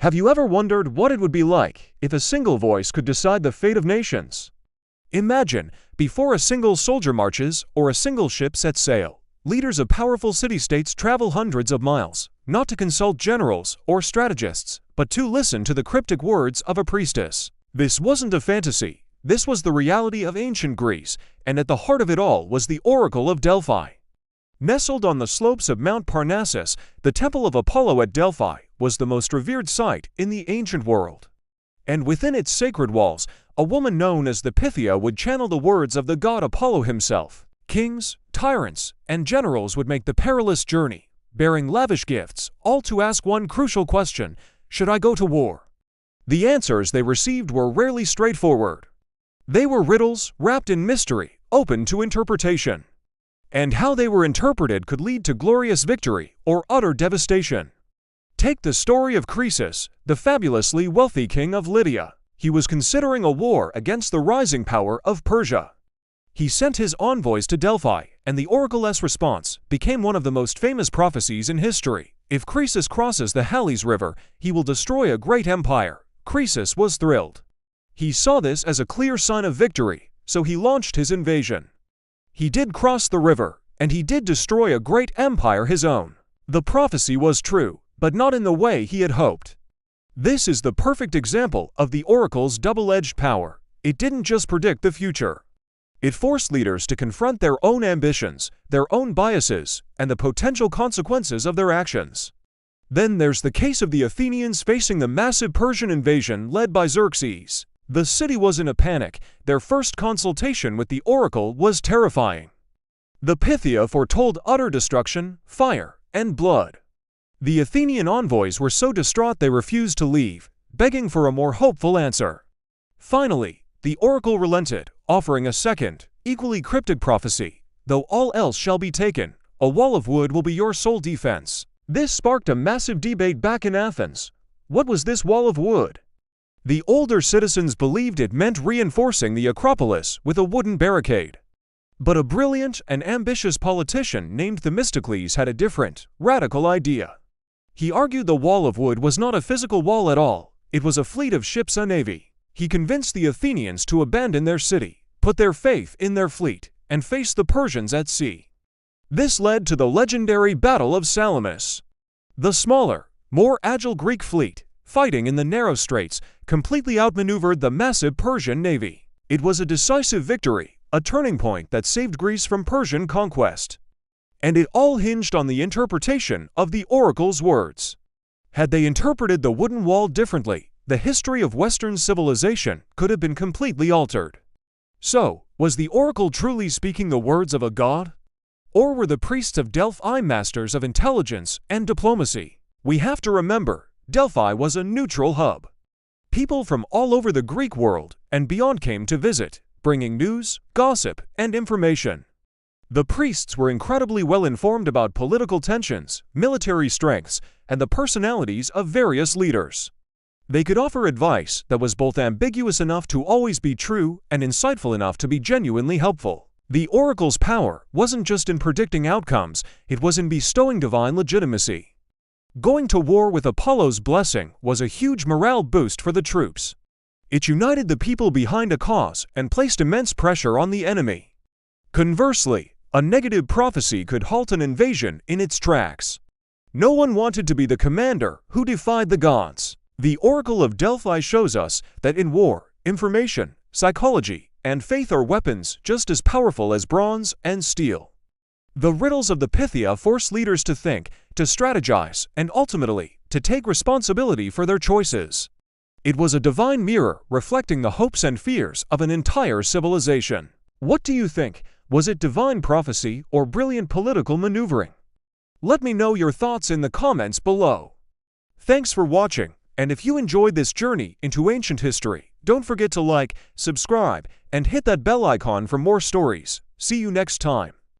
Have you ever wondered what it would be like if a single voice could decide the fate of nations? Imagine, before a single soldier marches or a single ship sets sail, leaders of powerful city-states travel hundreds of miles, not to consult generals or strategists, but to listen to the cryptic words of a priestess. This wasn't a fantasy. This was the reality of ancient Greece, and at the heart of it all was the Oracle of Delphi. Nestled on the slopes of Mount Parnassus, the Temple of Apollo at Delphi was the most revered site in the ancient world. And within its sacred walls, a woman known as the Pythia would channel the words of the god Apollo himself. Kings, tyrants, and generals would make the perilous journey, bearing lavish gifts, all to ask one crucial question: should I go to war? The answers they received were rarely straightforward. They were riddles wrapped in mystery, open to interpretation. And how they were interpreted could lead to glorious victory or utter devastation. Take the story of Croesus, the fabulously wealthy king of Lydia. He was considering a war against the rising power of Persia. He sent his envoys to Delphi, and the oracle's response became one of the most famous prophecies in history. If Croesus crosses the Halys River, he will destroy a great empire. Croesus was thrilled. He saw this as a clear sign of victory, so he launched his invasion. He did cross the river, and he did destroy a great empire his own. The prophecy was true, but not in the way he had hoped. This is the perfect example of the oracle's double-edged power. It didn't just predict the future. It forced leaders to confront their own ambitions, their own biases, and the potential consequences of their actions. Then there's the case of the Athenians facing the massive Persian invasion led by Xerxes. The city was in a panic. Their first consultation with the oracle was terrifying. The Pythia foretold utter destruction, fire, and blood. The Athenian envoys were so distraught they refused to leave, begging for a more hopeful answer. Finally, the oracle relented, offering a second, equally cryptic prophecy: though all else shall be taken, a wall of wood will be your sole defense. This sparked a massive debate back in Athens. What was this wall of wood? The older citizens believed it meant reinforcing the Acropolis with a wooden barricade. But a brilliant and ambitious politician named Themistocles had a different, radical idea. He argued the wall of wood was not a physical wall at all. It was a fleet of ships, a navy. He convinced the Athenians to abandon their city, put their faith in their fleet, and face the Persians at sea. This led to the legendary Battle of Salamis. The smaller, more agile Greek fleet, fighting in the narrow straits, completely outmaneuvered the massive Persian navy. It was a decisive victory, a turning point that saved Greece from Persian conquest. And it all hinged on the interpretation of the oracle's words. Had they interpreted the wooden wall differently, the history of Western civilization could have been completely altered. So, was the oracle truly speaking the words of a god? Or were the priests of Delphi masters of intelligence and diplomacy? We have to remember, Delphi was a neutral hub. People from all over the Greek world and beyond came to visit, bringing news, gossip, and information. The priests were incredibly well informed about political tensions, military strengths, and the personalities of various leaders. They could offer advice that was both ambiguous enough to always be true and insightful enough to be genuinely helpful. The oracle's power wasn't just in predicting outcomes, it was in bestowing divine legitimacy. Going to war with Apollo's blessing was a huge morale boost for the troops. It united the people behind a cause and placed immense pressure on the enemy. Conversely, a negative prophecy could halt an invasion in its tracks. No one wanted to be the commander who defied the gods. The Oracle of Delphi shows us that in war, information, psychology, and faith are weapons just as powerful as bronze and steel. The riddles of the Pythia force leaders to think, to strategize, and ultimately, to take responsibility for their choices. It was a divine mirror reflecting the hopes and fears of an entire civilization. What do you think? Was it divine prophecy or brilliant political maneuvering? Let me know your thoughts in the comments below. Thanks for watching, and if you enjoyed this journey into ancient history, don't forget to like, subscribe, and hit that bell icon for more stories. See you next time.